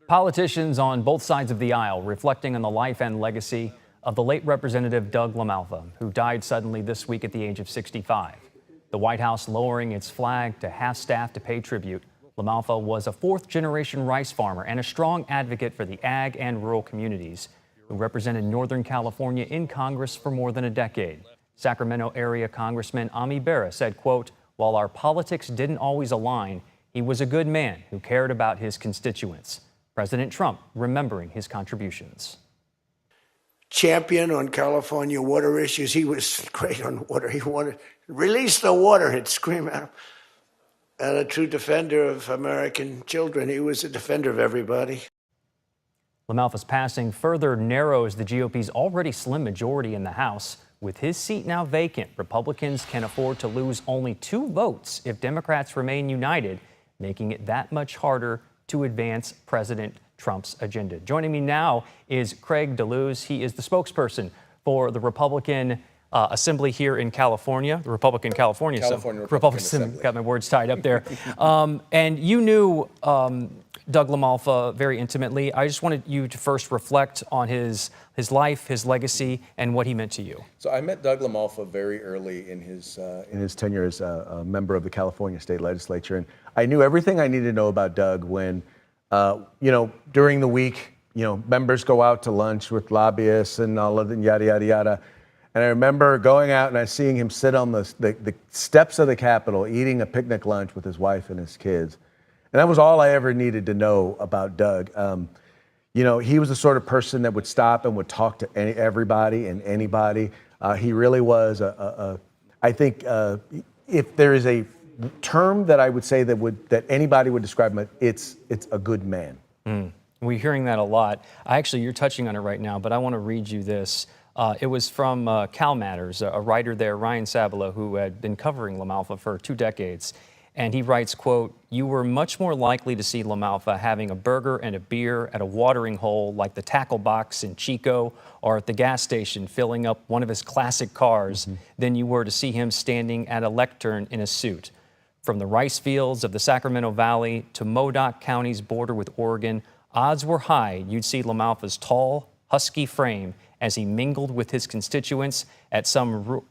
Politicians on both sides of the aisle reflecting on the life and legacy of the late Representative Doug Lamalfa, who died suddenly this week at the age of 65. The White House lowering its flag to half-staff to pay tribute. Lamalfa was a fourth-generation rice farmer and a strong advocate for the ag and rural communities, who represented Northern California in Congress for more than a decade. Sacramento area Congressman Ami Berra said, quote, "While our politics didn't always align, he was a good man who cared about his constituents." President Trump remembering his contributions. Champion on California water issues. He was great on water. He wanted, release the water, he'd scream at him. And a true defender of American children. He was a defender of everybody. Lamalfa's passing further narrows the GOP's already slim majority in the House. With his seat now vacant, Republicans can afford to lose only 2 votes if Democrats remain united, making it that much harder to advance President Trump's agenda. Joining me now is DeLuz. He is the spokesperson for the Republican Assembly here in California, the Republican California Assembly. Got my words tied up there. And you knew Doug Lamalfa very intimately. I just wanted you to first reflect on his life, his legacy, and what he meant to you. So I met Doug Lamalfa very early in his tenure as a member of the California State Legislature, and I knew everything I needed to know about Doug when, during the week, members go out to lunch with lobbyists and all of the yada yada yada. And I remember going out and seeing him sit on the steps of the Capitol eating a picnic lunch with his wife and his kids. And that was all I ever needed to know about Doug. He was the sort of person that would stop and would talk to everybody and anybody. He really was I think if there is a term that I would say that anybody would describe him, it's a good man. We're hearing that a lot. You're touching on it right now, but I want to read you this. It was from Cal Matters, a writer there, Ryan Sabala, who had been covering Lamalfa for 2 decades. And he writes, quote, "You were much more likely to see Lamalfa having a burger and a beer at a watering hole like the Tackle Box in Chico or at the gas station filling up one of his classic cars than you were to see him standing at a lectern in a suit. From the rice fields of the Sacramento Valley to Modoc County's border with Oregon, odds were high you'd see Lamalfa's tall, husky frame as he mingled with his constituents at some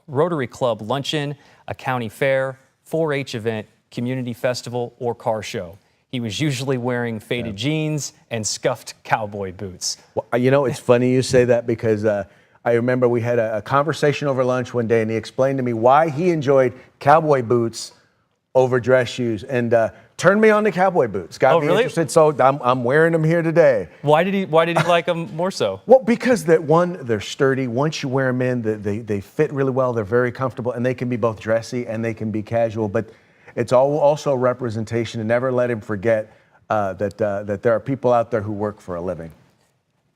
Rotary Club luncheon, a county fair, 4-H event, community festival, or car show. He was usually wearing faded jeans and scuffed cowboy boots." Well, it's funny you say that because I remember we had a conversation over lunch one day and he explained to me why he enjoyed cowboy boots over dress shoes and turned me on to cowboy boots. Got me interested, so I'm wearing them here today. Why did he like them more so? Well, because they're sturdy. Once you wear them in, they fit really well. They're very comfortable, and they can be both dressy and they can be casual. But it's also representation, and never let him forget that there are people out there who work for a living.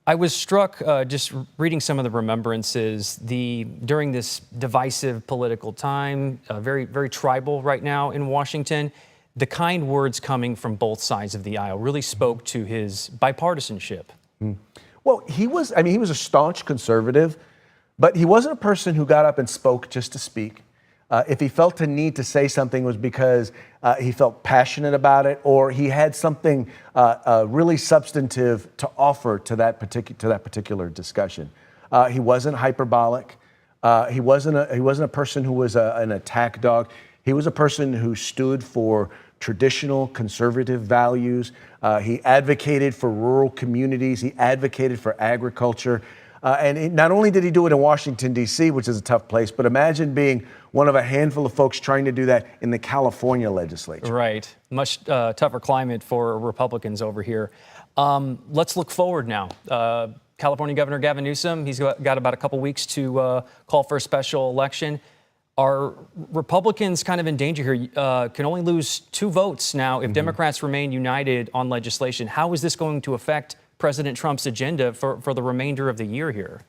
I was struck just reading some of the remembrances during this divisive political time, very, very tribal right now in Washington. The kind words coming from both sides of the aisle really spoke to his bipartisanship. Well, he was a staunch conservative, but he wasn't a person who got up and spoke just to speak. If he felt the need to say something, it was because he felt passionate about it, or he had something really substantive to offer to that particular discussion. He wasn't hyperbolic. He wasn't a person who was an attack dog. He was a person who stood for traditional conservative values. He advocated for rural communities. He advocated for agriculture. Not only did he do it in Washington, D.C., which is a tough place, but imagine being one of a handful of folks trying to do that in the California legislature. Right. Much tougher climate for Republicans over here. Let's look forward now. California Governor Gavin Newsom, he's got about a couple weeks to call for a special election. Are Republicans kind of in danger here? Can only lose 2 votes now if Democrats remain united on legislation. How is this going to affect President Trump's agenda for the remainder of the year here?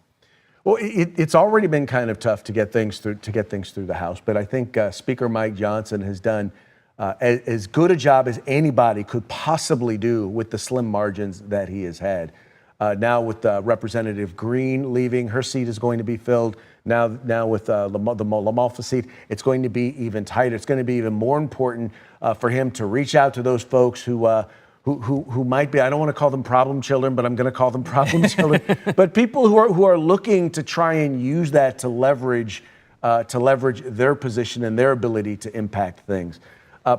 Well, it's already been kind of tough to get things through the House, but I think Speaker Mike Johnson has done as good a job as anybody could possibly do with the slim margins that he has had. Now with Representative Green leaving, her seat is going to be filled. Now with the Lamalfa seat, it's going to be even tighter. It's going to be even more important for him to reach out to those folks who who might be, I don't want to call them problem children, but I'm going to call them problem children, but people who are looking to try and use that to leverage their position and their ability to impact things.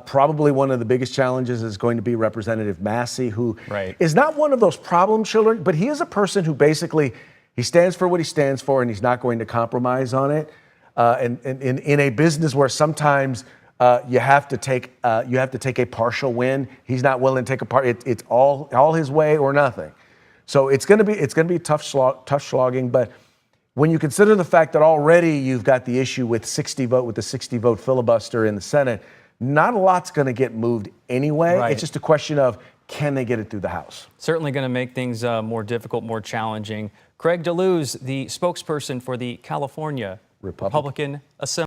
Probably one of the biggest challenges is going to be Representative Massey, who is not one of those problem children, but he is a person who basically, he stands for what he stands for, and he's not going to compromise on it. And in a business where sometimes you have to take a partial win, he's not willing to take a part. It's all his way or nothing. So it's going to be tough slogging. But when you consider the fact that already you've got the issue with the 60 vote filibuster in the Senate, not a lot's going to get moved anyway. It's just a question of, can they get it through the House? Certainly going to make things more difficult, more challenging. Craig DeLuz, the spokesperson for the California Republican Assembly.